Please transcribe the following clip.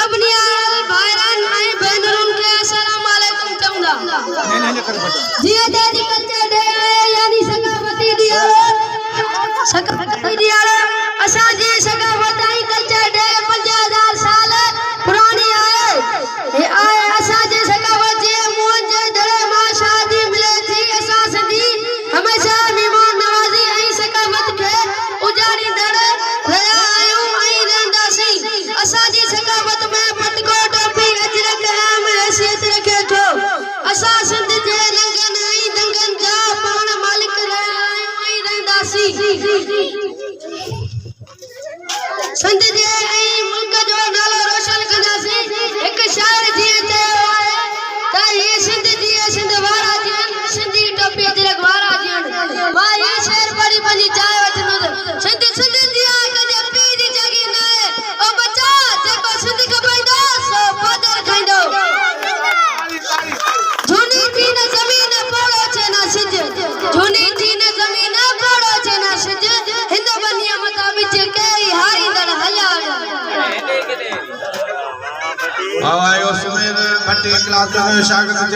सभनी भाइरन ऐं भेनरुनि खे अस्सलाम वालेकुम चवंदा। जीअं त अॼुकल्ह डे यानी सकाफती ॾियारो असांजी सकाफत ऐं कल्चर डे 50,000 साल पुरानी आहे असांजे सकाफत जे मुंहं जे दड़े मां शादी मिले थी। असां सिंधी हमेशा महिमान नवाज़ी ऐं सकाफत खे उजाड़ींदड़ रहिया आहियूं ऐं रहंदासीं। असांजी सकाफत में पटको टोपी अजरक अहम हैसियत रखे थो। असां सिंध जे लंगन ऐं दंगन जा पाण मालिक रहिया आहियूं ऐं रहंदासीं। सिंध जे ऐं मुल्क जो नालो रोशन कंदासीं। हिकु शाइर जीअं चयो आहे त हीअ सिंध जीअं सिंध वारा जीअं सिंधी टोपी अजरक वारा जीअं। मां हीअ शेर पढ़ी पंहिंजी चांहि वठंदुसि। सिंध सिंध जी कॾहिं पीउ जी जॻहि न आहे। ओ बचा जेको सिंध खपाईंदो सो पादर खाईंदो। झूनी थी न ज़मीन पोड़ो छे न सिज। झूनी थी न ज़मीन पोड़ो छे न सिज। हिंद बनिया मता बिच कई हारींदड़ हलिया आयो सुमेर भट्टी क्लास में शागिर्द